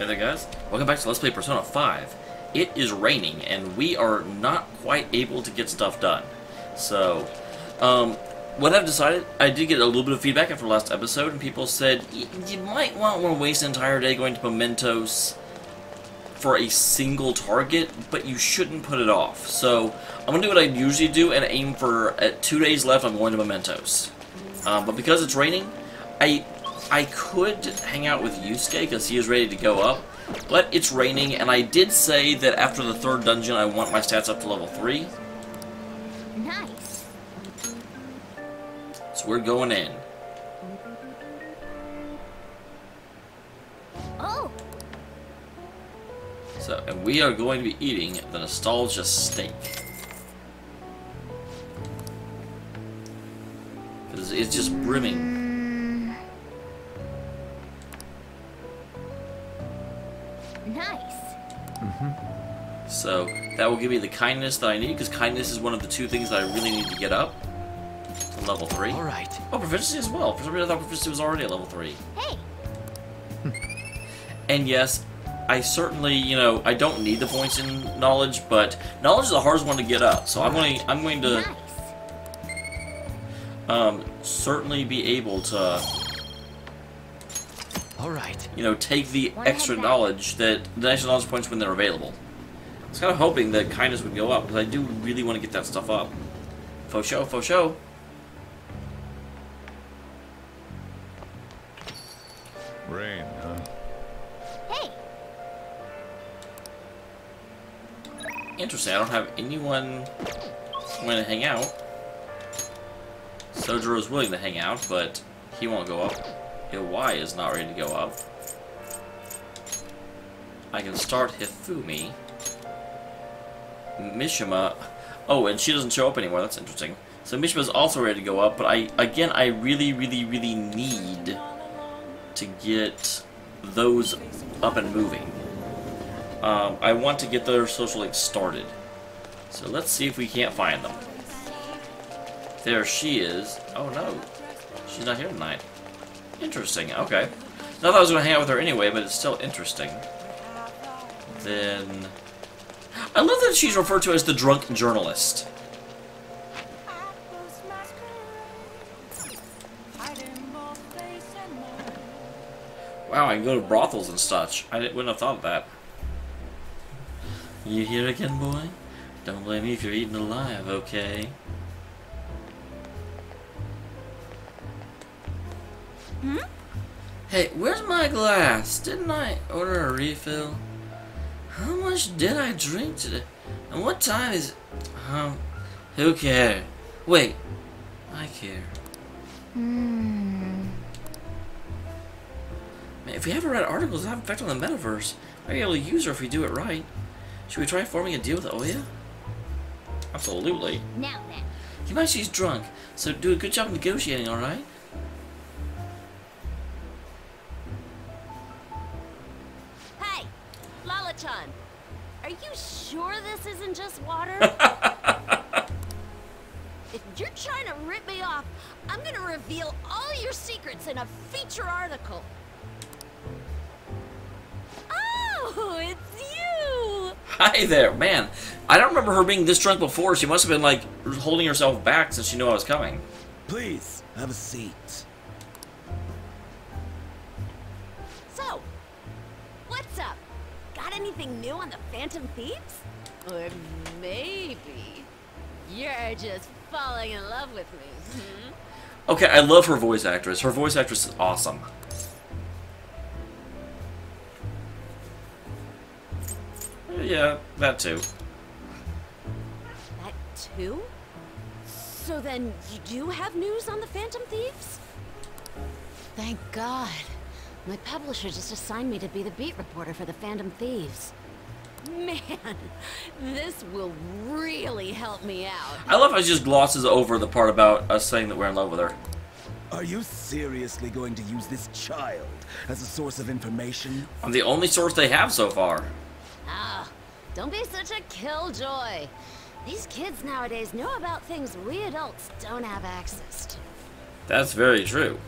Hey there guys, welcome back to Let's Play Persona 5. It is raining and we are not quite able to get stuff done. So, what I've decided, I did get a little bit of feedback after the last episode and people said, you might not want to waste an entire day going to Mementos for a single target, but you shouldn't put it off. So, I'm going to do what I usually do and aim for, at 2 days left, I'm going to Mementos. But because it's raining, I could hang out with Yusuke because he is ready to go up, but it's raining, and I did say that after the third dungeon I want my stats up to level 3. Nice. So we're going in. Oh. So, and we are going to be eating the nostalgia steak. Because it's just brimming. Nice. So, that will give me the kindness that I need, because kindness is one of the 2 things that I really need to get up to level 3. Alright. Oh, proficiency as well. For some reason I thought proficiency was already at level 3. Hey. And yes, I certainly, you know, I don't need the points in knowledge, but knowledge is the hardest one to get up. So I'm going to Nice. Certainly be able to, Alright. you know, take the extra knowledge that the extra knowledge points when they're available. I was kind of hoping that kindness would go up because I do really want to get that stuff up. Faux show, faux show. Rain, huh? Hey. Interesting. I don't have anyone going to hang out. Sojiro's willing to hang out, but he won't go up. Iwai is not ready to go up. I can start Hifumi. Mishima. Oh, and she doesn't show up anymore. That's interesting. So Mishima's also ready to go up, but I really need to get those up and moving. I want to get their social links started. So let's see if we can't find them. There she is. Oh no, she's not here tonight. Interesting, okay. Not that I was going to hang out with her anyway, but it's still interesting. Then... I love that she's referred to as the drunk journalist. Wow, I can go to brothels and such. I wouldn't have thought of that. You here again, boy? Don't blame me if you're eaten alive, okay? Hmm? Hey, where's my glass? Didn't I order a refill? How much did I drink today? And what time is it? Who cares? Wait, I care. Man, if we haven't read articles that have effect on the metaverse, might be able to use her if we do it right. Should we try forming a deal with Oya? Absolutely. Now then. You might she's drunk, so do a good job negotiating, alright? Hey, Lala-chan. Are you sure this isn't just water? If you're trying to rip me off, I'm gonna reveal all your secrets in a feature article. Oh, it's you! Hi there, man. I don't remember her being this drunk before. She must have been, like, holding herself back since she knew I was coming. Please, have a seat. So, what's up? Got anything new on the Phantom Thieves? Or maybe you're just falling in love with me, hmm? Okay, I love her voice actress. Her voice actress is awesome. Yeah, that too. That too? So then you do have news on the Phantom Thieves? Thank God. My publisher just assigned me to be the beat reporter for the Phantom Thieves. Man, this will really help me out. I love how she just glosses over the part about us saying that we're in love with her. Are you seriously going to use this child as a source of information? I'm the only source they have so far. Ah, don't be such a killjoy. These kids nowadays know about things we adults don't have access to. That's very true.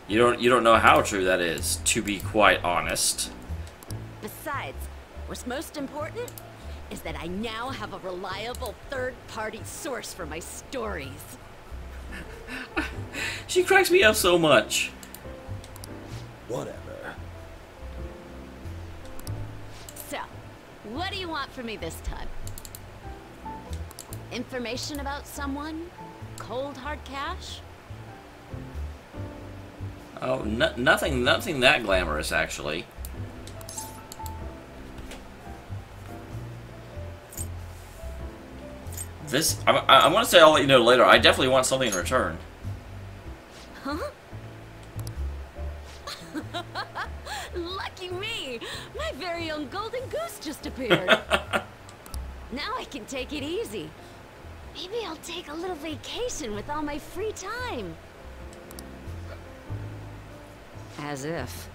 You don't know how true that is, to be quite honest. What's most important is that I now have a reliable third-party source for my stories. She cracks me up so much. Whatever. So, what do you want from me this time? Information about someone? Cold hard cash? Oh, nothing that glamorous, actually. I want to say I'll let you know later. I definitely want something in return. Huh? Lucky me! My very own golden goose just appeared. Now I can take it easy. Maybe I'll take a little vacation with all my free time. As if.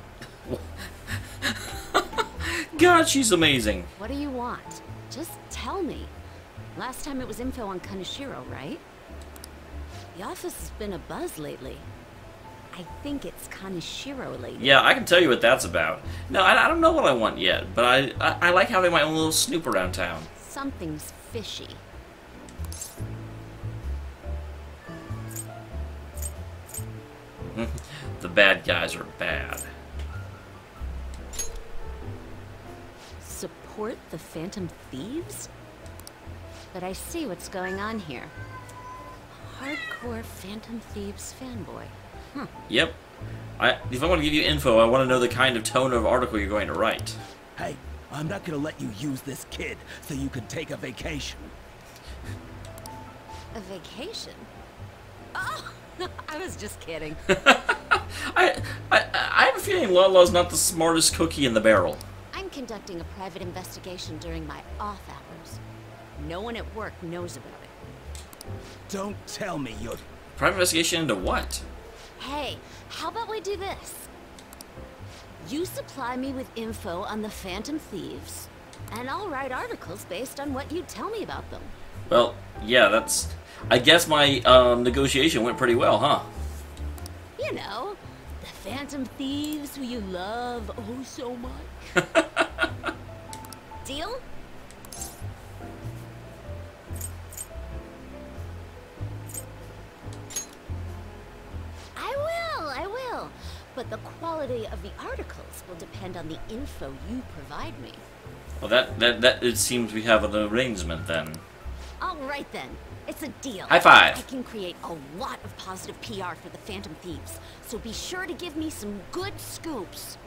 God, she's amazing. What do you want? Just tell me. Last time it was info on Kaneshiro, right? The office has been a buzz lately. I think it's Kaneshiro lately. Yeah, I can tell you what that's about. No, I don't know what I want yet, but I like having my own little snoop around town. Something's fishy. The bad guys are bad. Support the Phantom Thieves? But I see what's going on here. Hardcore Phantom Thieves fanboy. Huh. Yep. If I want to give you info, I want to know the kind of tone of article you're going to write. Hey, I'm not gonna let you use this kid so you can take a vacation. A vacation? Oh, I was just kidding. I have a feeling Lala's not the smartest cookie in the barrel. I'm conducting a private investigation during my off hours. No one at work knows about it. Don't tell me you're... Private investigation into what? Hey, how about we do this? You supply me with info on the Phantom Thieves, and I'll write articles based on what you tell me about them. Well, yeah, that's... I guess my negotiation went pretty well, huh? You know, the Phantom Thieves who you love oh so much. Deal? I will. But the quality of the articles will depend on the info you provide me. Well, that it seems we have an arrangement then. All right then. It's a deal. High five. I can create a lot of positive PR for the Phantom Thieves, so be sure to give me some good scoops.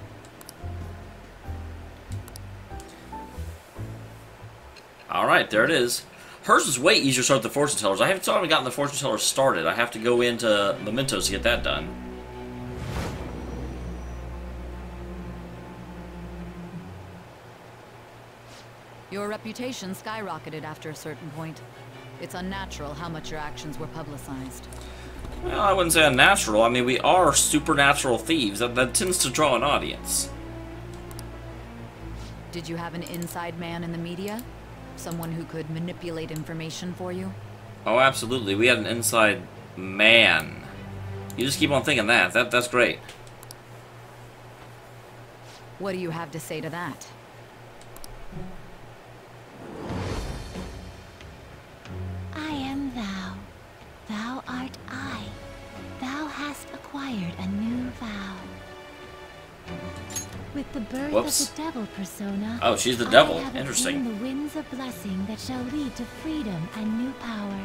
Alright, there it is. Hers is way easier to start the fortune tellers. I haven't gotten the fortune tellers started. I have to go into Mementos to get that done. Your reputation skyrocketed after a certain point. It's unnatural how much your actions were publicized. Well, I wouldn't say unnatural. I mean, we are supernatural thieves. That tends to draw an audience. Did you have an inside man in the media? Someone who could manipulate information for you? Oh, absolutely. We had an inside man. You just keep on thinking that. That's great. What do you have to say to that? I am thou. Thou art I. Thou hast acquired a new vow. With the birth Whoops. of the devil persona, Oh, she's the devil. I have Interesting. obtained the winds of blessing that shall lead to freedom and new power.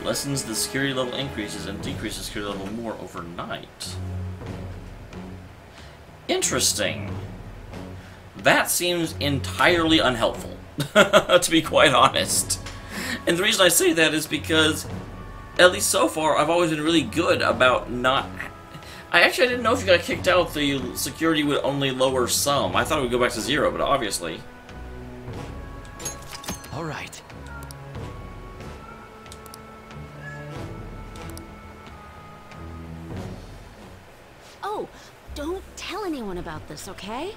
Lessens the security level increases and decreases security level more overnight. Interesting. That seems entirely unhelpful, to be quite honest. And the reason I say that is because, at least so far, I've always been really good about not... I didn't know if you got kicked out, the security would only lower some. I thought it would go back to 0, but obviously... All right. Oh, don't tell anyone about this, okay?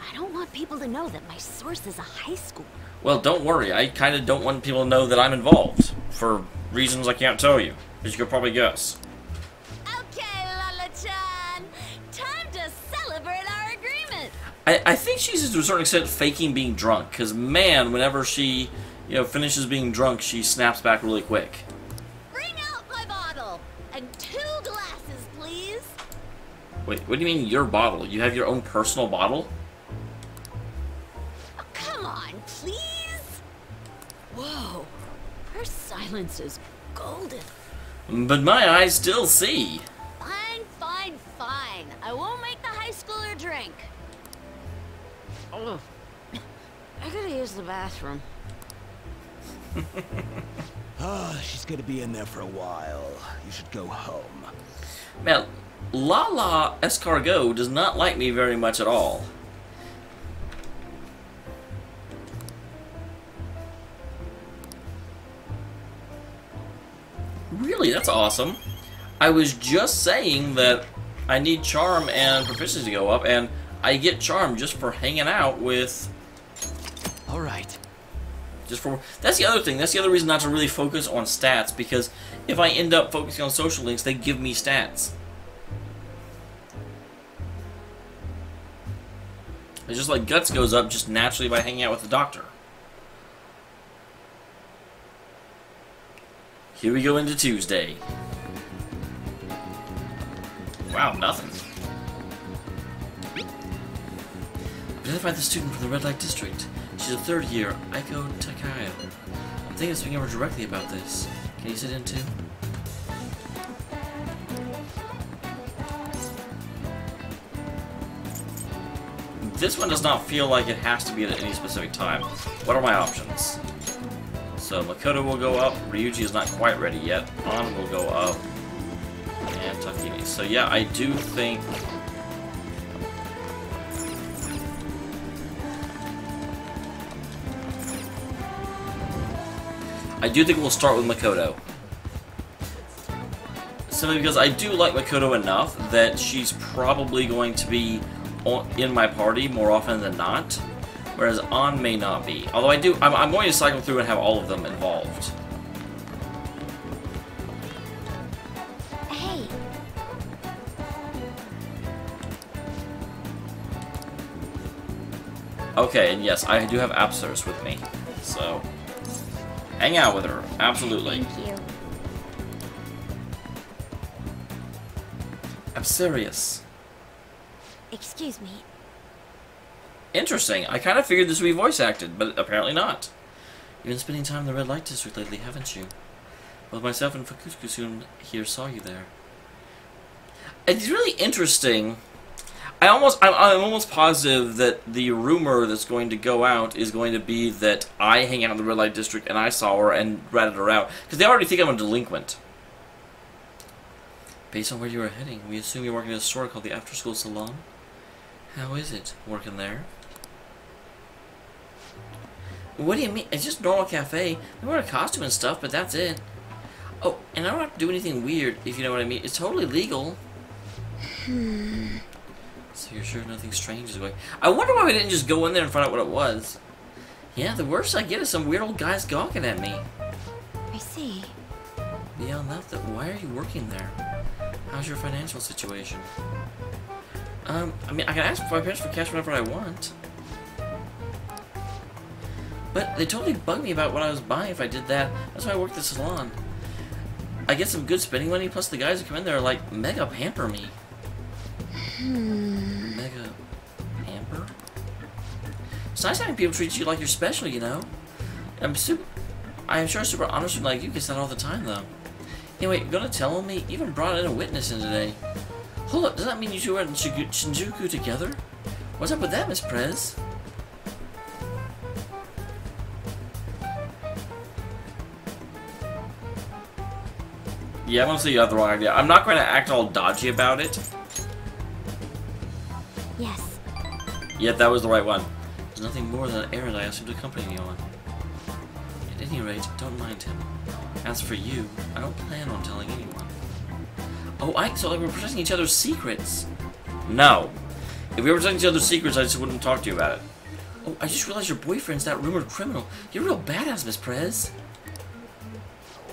I don't want people to know that my source is a high schooler. Well, don't worry. I kind of don't want people to know that I'm involved. For reasons I can't tell you. As you could probably guess. Okay, Lala-chan. I think she's to a certain extent faking being drunk, because man, whenever she, finishes being drunk, she snaps back really quick. Bring out my bottle and 2 glasses, please. Wait, what do you mean your bottle? You have your own personal bottle? Oh, come on, please. Whoa, her silence is golden. But my eyes still see. Fine, fine, fine. I won't make the high schooler drink. Oh, I gotta use the bathroom. She's gonna be in there for a while. You should go home. Man, Lala Escargot does not like me very much at all. Really, that's awesome. I was just saying that I need charm and proficiency to go up, and I get charm just for hanging out with... Alright. That's the other thing. That's the other reason not to really focus on stats, because if I end up focusing on social links, they give me stats. It's just like Guts goes up just naturally by hanging out with the doctor. Here we go into Tuesday. Wow, nothing. Identify the student from the Red Light District. She's a 3rd year, Aiko Takayo. I'm thinking of speaking to her directly about this. Can you sit in too? This one does not feel like it has to be at any specific time. What are my options? So Makoto will go up, Ryuji is not quite ready yet, An will go up, and Takini. So yeah, I do think... we'll start with Makoto. Simply because I do like Makoto enough that she's probably going to be in my party more often than not, whereas An may not be. Although I'm going to cycle through and have all of them involved. Hey. Okay, and yes, I do have Apsars with me, so hang out with her, absolutely. Thank you. Apsarius. Excuse me. Interesting. I kind of figured this would be voice acted, but apparently not. You've been spending time in the Red Light District lately, haven't you? Both myself and Fukusuke here saw you there. It's really interesting. I'm almost positive that the rumor that's going to go out is going to be that I hang out in the Red Light District and I saw her and ratted her out, because they already think I'm a delinquent. Based on where you are heading, we assume you're working at a store called the After School Salon. How is it, working there? What do you mean? It's just a normal cafe. We wear a costume and stuff, but that's it. Oh, and I don't have to do anything weird, if you know what I mean. It's totally legal. So you're sure nothing strange is going... I wonder why we didn't just go in there and find out what it was. Yeah, the worst I get is some weird old guys gawking at me. I see. Beyond that, why are you working there? How's your financial situation? I mean, I can ask my parents for cash whenever I want. But they totally bugged me about what I was buying if I did that. That's why I work at the salon. I get some good spending money, plus the guys who come in there are like, mega pamper me. Mega pamper? It's nice having people treat you like you're special, you know? I'm sure a super honest one like you gets that all the time, though. Anyway, you're gonna tell me? You even brought in a witness in today. Hold up, does that mean you two are in Shinjuku together? What's up with that, Miss Prez? Yeah, I'm gonna say you have the wrong idea. I'm not going to act all dodgy about it. Yes. Yep, that was the right one. There's nothing more than an errand I asked him to accompany me on. At any rate, don't mind him. As for you, I don't plan on telling anyone. Oh, so like we're protecting each other's secrets. No. If we were protecting each other's secrets, I just wouldn't talk to you about it. Oh, I just realized your boyfriend's that rumored criminal. You're real badass, Miss Prez.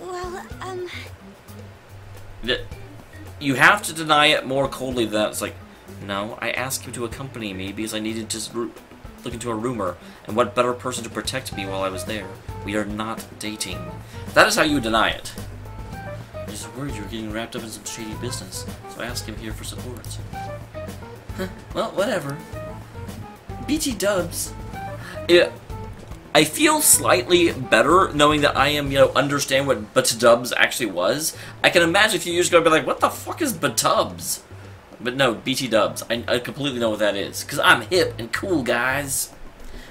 Well, You have to deny it more coldly than that. It's like, No, I asked him to accompany me because I needed to look into a rumor, and what better person to protect me while I was there. We are not dating. That is how you deny it. I just worried you were getting wrapped up in some shady business, so I asked him here for support. Huh, well, whatever. BT dubs. I feel slightly better knowing that I am, understand what Batubs actually was. I can imagine a few years ago I'd be like, what the fuck is Batubs? But no, BT dubs. I completely know what that is. Because I'm hip and cool, guys.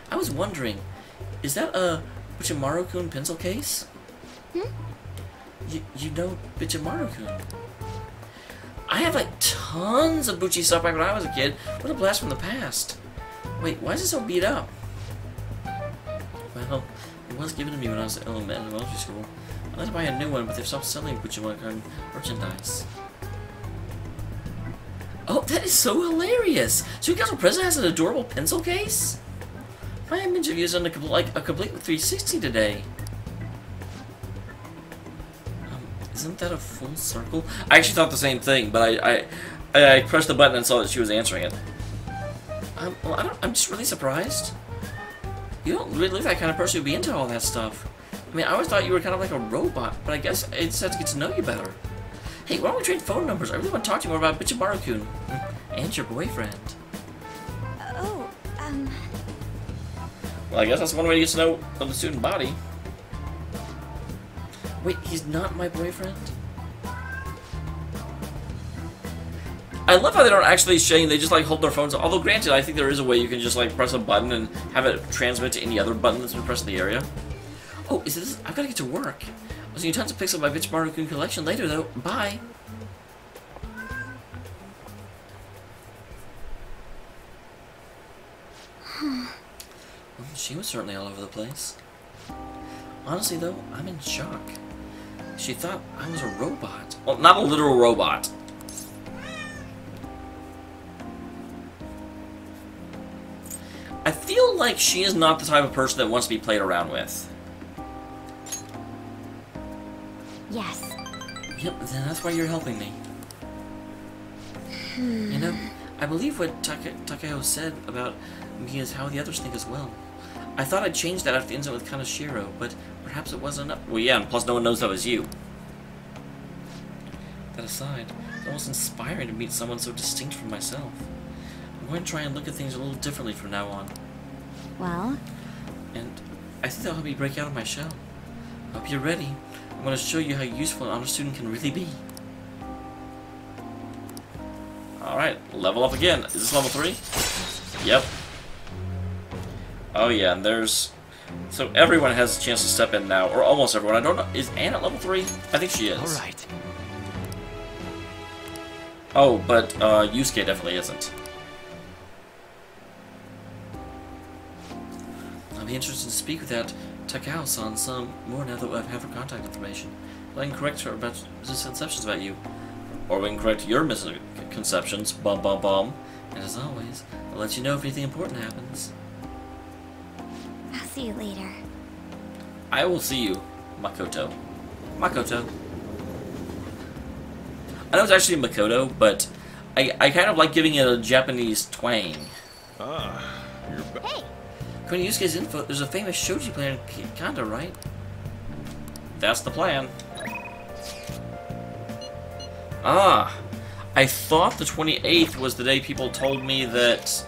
I was wondering, is that a Bichimaru-kun pencil case? Hmm? You know Bichimaru-kun? I had like tons of Buchi stuff back when I was a kid. What a blast from the past. Wait, why is it so beat up? Well, it was given to me when I was in elementary school. I'd like to buy a new one, but they've stopped selling Bichimaru-kun merchandise. Oh, that is so hilarious! So you got a present has an adorable pencil case? My image of you is on a complete 360 today. Isn't that a full circle? I actually thought the same thing, but I pressed the button and saw that she was answering it. Well, I'm just really surprised. You don't really look that kind of person who'd be into all that stuff. I mean, I always thought you were kind of like a robot, but I guess I just have to get to know you better. Hey, why don't we trade phone numbers? I really want to talk to you more about Bichimaru-kun. And your boyfriend. Oh, Well, I guess that's one way to get to know the student body. Wait, he's not my boyfriend? I love how they don't actually shame, they just like hold their phones. Although granted, I think there is a way you can just like press a button and have it transmit to any other button that's been pressed in the area. Oh, is this? I've got to get to work. I'll see you tons of pics of my Bichimaru-kun collection later though. Bye. Well, she was certainly all over the place. Honestly though, I'm in shock. She thought I was a robot. Well, not a literal robot. I feel like she is not the type of person that wants to be played around with. yes. Yep, then that's why you're helping me. You know, I believe what Takeo said about me is how the others think as well. I thought I'd change that after the incident with Kaneshiro, but perhaps it wasn't enough. Well, yeah, and plus no one knows that was you. That aside, it's almost inspiring to meet someone so distinct from myself. I'm going to try and look at things a little differently from now on. Well? And I think that'll help me break out of my shell. I hope you're ready. I'm going to show you how useful an honor student can really be. Alright, level up again. Is this level 3? Yep. Oh yeah, and there's... So everyone has a chance to step in now, or almost everyone. I don't know. Is Anne at level 3? I think she is. Alright. Oh, but Yusuke definitely isn't. I'll be interested to speak with that Takao-san some more now that I have her contact information. I can correct her about misconceptions about you. Or we can correct your misconceptions. Bum bum bum. And as always, I'll let you know if anything important happens. I'll see you later. I will see you, Makoto. Makoto. I know it's actually Makoto, but I kind of like giving it a Japanese twang. Ah, you're back. Hey! According to Yusuke's info, there's a famous shoji player in Kanda, right? That's the plan. Ah, I thought the 28th was the day people told me that,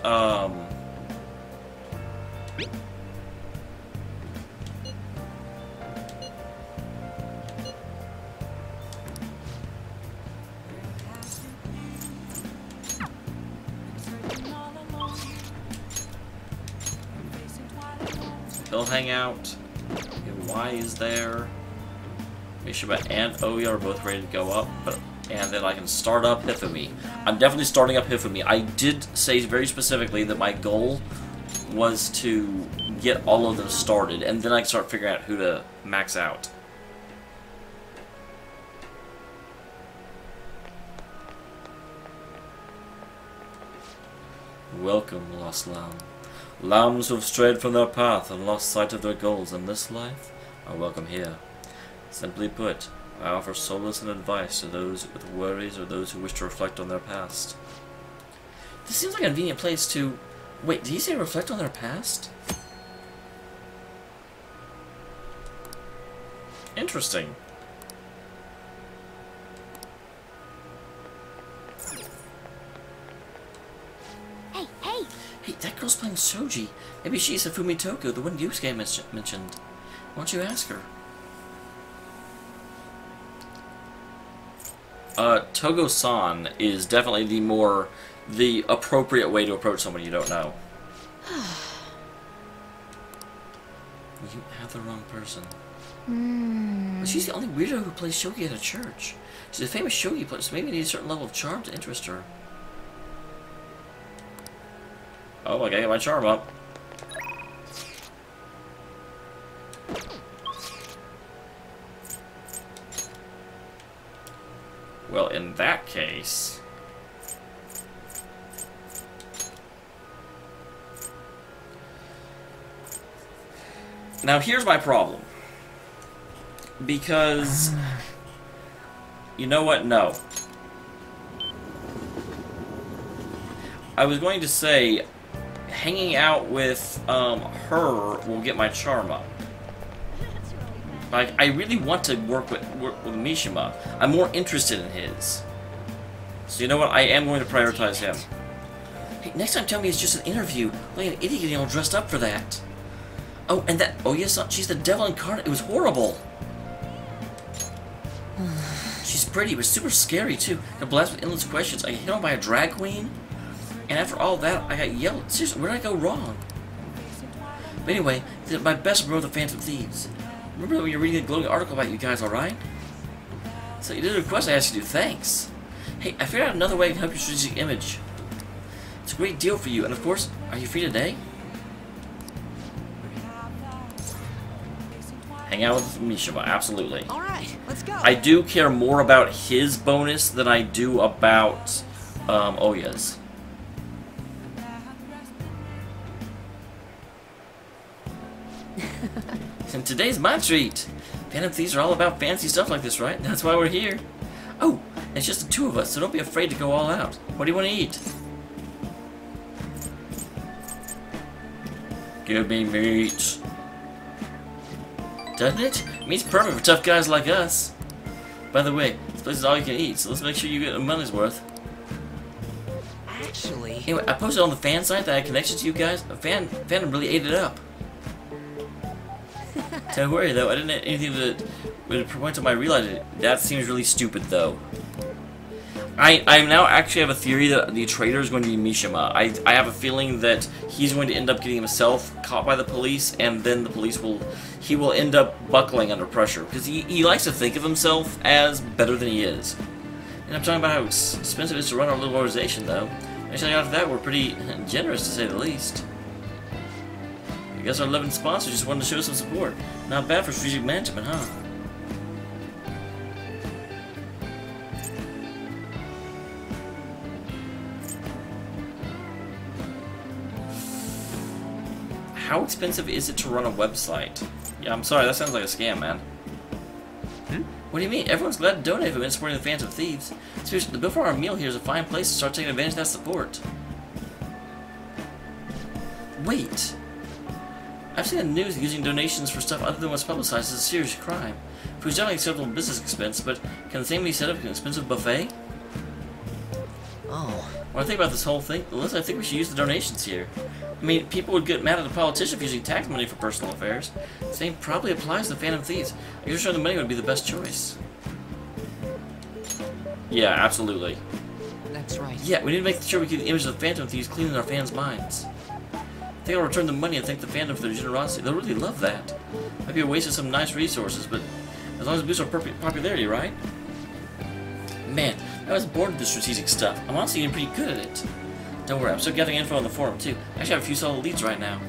He'll hang out. Y is there. Mishima and Oya are both ready to go up, and then I can start up Hifumi. I'm definitely starting up Hifumi. I did say very specifically that my goal was to get all of them started, and then I can start figuring out who to max out. Welcome, lost lamb. Lambs who have strayed from their path and lost sight of their goals in this life are welcome here. Simply put, I offer solace and advice to those with worries or those who wish to reflect on their past. This seems like a convenient place to... Wait, did he say reflect on their past? Interesting. Hey, hey! Hey, that girl's playing Shoji. Maybe she's Hifumi Toko, the one Yusuke mentioned. Why don't you ask her? Togo-san is definitely the appropriate way to approach someone you don't know. You have the wrong person. But she's the only weirdo who plays shogi at a church. She's a famous shogi player, so maybe you need a certain level of charm to interest her. Oh, I gotta get my charm up. Well, in that case... Now, here's my problem. Because... You know what? No. I was going to say, hanging out with her will get my charm up. Like, I really want to work with Mishima. I'm more interested in his. So you know what? I am going to prioritize him. Hey, next time tell me it's just an interview. Like an idiot getting all dressed up for that. Oh, and that... Oh, yes, she's the devil incarnate. It was horrible. She's pretty, but super scary, too. Got blasted with endless questions. I got hit on by a drag queen. And after all that, I got yelled. Seriously, where did I go wrong? But anyway, I did my best to promote the Phantom Thieves. Remember when you were reading a glowing article about you guys, alright? So you did a request I asked you to do. Thanks. Hey, I figured out another way I can help your strategic image. It's a great deal for you, and of course, are you free today? Hang out with Mishima, absolutely. Alright, let's go. I do care more about his bonus than I do about Oya's. And today's my treat. Phantom Thieves are all about fancy stuff like this, right? That's why we're here. Oh, it's just the two of us, so don't be afraid to go all out. What do you want to eat? Give me meat. Doesn't it? Meat's perfect for tough guys like us. By the way, this place is all you can eat, so let's make sure you get a money's worth. Actually... Anyway, I posted on the fan site that I had connections to you guys. Phantom really ate it up. Don't worry though, I didn't have anything that would point to my realizing. That seems really stupid though. I now actually have a theory that the traitor is going to be Mishima. I have a feeling that he's going to end up getting himself caught by the police, and then the police will end up buckling under pressure, because he likes to think of himself as better than he is. And I'm talking about how expensive it is to run our little organization though. Actually, after that, we're pretty generous to say the least. I guess our loving sponsor just wanted to show some support. Not bad for strategic management, huh? How expensive is it to run a website? Yeah, I'm sorry, that sounds like a scam, man. What do you mean? Everyone's glad to donate if it's supporting the Phantom Thieves. Seriously, the bill for our meal here is a fine place to start taking advantage of that support. Wait. I've seen the news that using donations for stuff other than what's publicized is a serious crime. Food's definitely an acceptable business expense, but can the same be said of an expensive buffet? Oh. When I think about this whole thing, Alyssa, I think we should use the donations here. I mean, people would get mad at a politician for using tax money for personal affairs. The same probably applies to the Phantom Thieves. I'm sure the money would be the best choice. Yeah, absolutely. That's right. Yeah, we need to make sure we keep the image of the Phantom Thieves clean in our fans' minds. I think I'll return the money and thank the fandom for their generosity. They'll really love that. Might be a waste of some nice resources, but as long as it boosts our popularity, right? Man, I was born to this strategic stuff. I'm honestly getting pretty good at it. Don't worry, I'm still gathering info on the forum too. I actually have a few solid leads right now.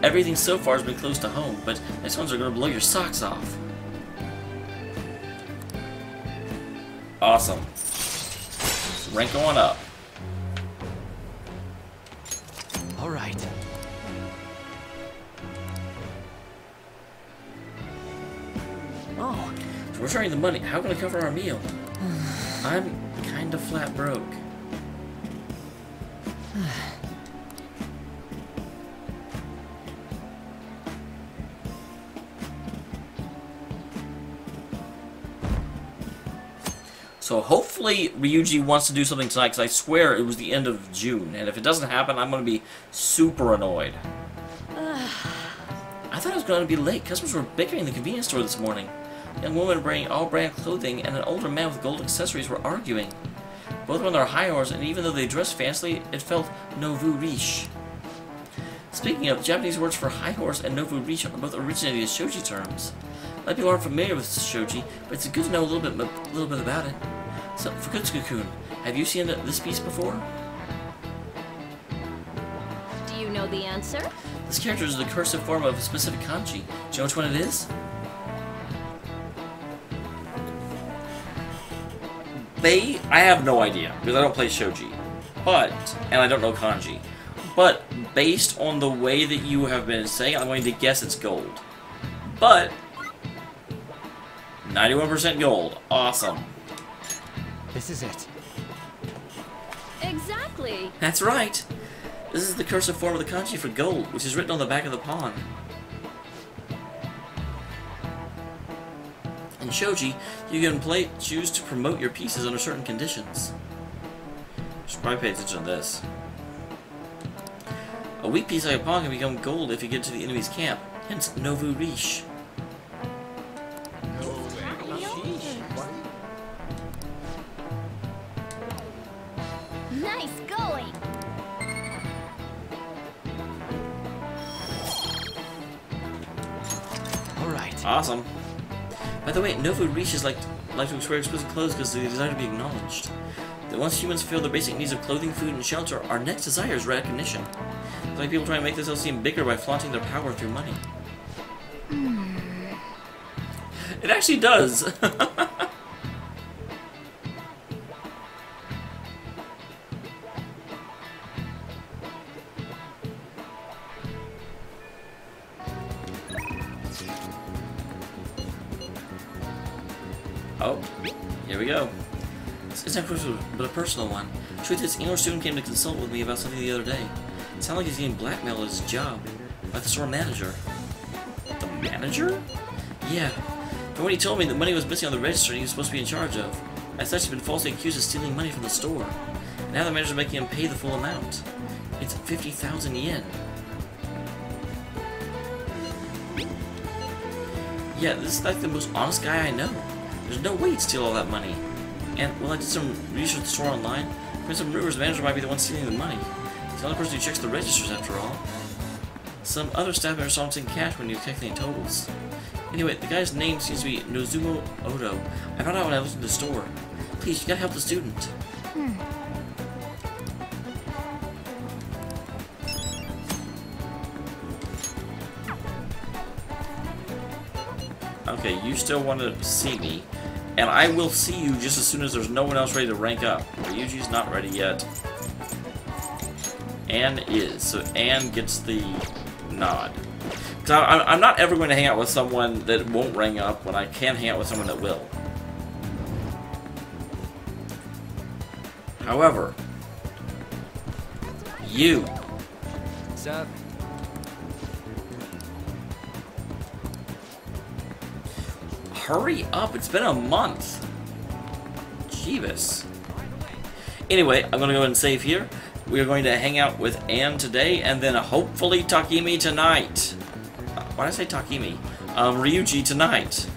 Everything so far has been close to home, but next ones are going to blow your socks off. Awesome. Rank going up. Alright. Oh. So we're sharing the money. How can I cover our meal? I'm kind of flat broke. So hopefully Ryuji wants to do something tonight, because I swear it was the end of June, and if it doesn't happen, I'm going to be super annoyed. I thought I was going to be late. Customers were bickering in the convenience store this morning. A young woman wearing all-brand clothing and an older man with gold accessories were arguing. Both were on their high horse, and even though they dressed fancily, it felt nouveau riche. Speaking of, Japanese words for high horse and nouveau riche are both originated as shoji terms. A lot of people aren't familiar with shoji, but it's good to know a little bit about it. So, Fukutsuku-kun, have you seen this piece before? Do you know the answer? This character is the cursive form of a specific kanji. Do you know which one it is? I have no idea, because I don't play shoji. And I don't know kanji. But, based on the way that you have been saying, I'm going to guess it's gold. But, 91% gold. Awesome. This is it. Exactly. That's right. This is the cursive form of the kanji for gold, which is written on the back of the pawn. In shoji, you can choose to promote your pieces under certain conditions. Should probably pay attention to this. A weak piece like a pawn can become gold if you get to the enemy's camp, hence nouveau riche. Nice going. All right. Awesome. By the way, nouveau riche is like to wear expensive clothes because they desire to be acknowledged. That once humans fulfill their basic needs of clothing, food, and shelter, our next desire is recognition. It's like people trying to make themselves seem bigger by flaunting their power through money. It actually does. Oh, here we go. This isn't a question, but a personal one. Truth is, English student came to consult with me about something the other day. It sounded like he's getting blackmailed at his job by the store manager. The manager? Yeah. From what he told me, the money was missing on the register and he was supposed to be in charge of. As such, he's been falsely accused of stealing money from the store. And now the manager's making him pay the full amount. It's 50,000 yen. Yeah, this is like the most honest guy I know. There's no way he'd steal all that money. And, well, I did some research at the store online. There's some rumors the manager might be the one stealing the money. He's the only person who checks the registers, after all. Some other staff members saw him taking cash when he was calculating totals. Anyway, the guy's name seems to be Nozumo Ohno. I found out when I looked in the store. Please, you gotta help the student. Okay, you still want to see me. And I will see you just as soon as there's no one else ready to rank up. Ryuji's not ready yet. Anne is. So Anne gets the nod. Because I'm not ever going to hang out with someone that won't rank up when I can hang out with someone that will. However, you. What's up? Hurry up, it's been a month. Jeebus. Anyway, I'm going to go ahead and save here. We are going to hang out with Anne today, and then hopefully Takemi tonight. Why did I say Takemi? Ryuji tonight.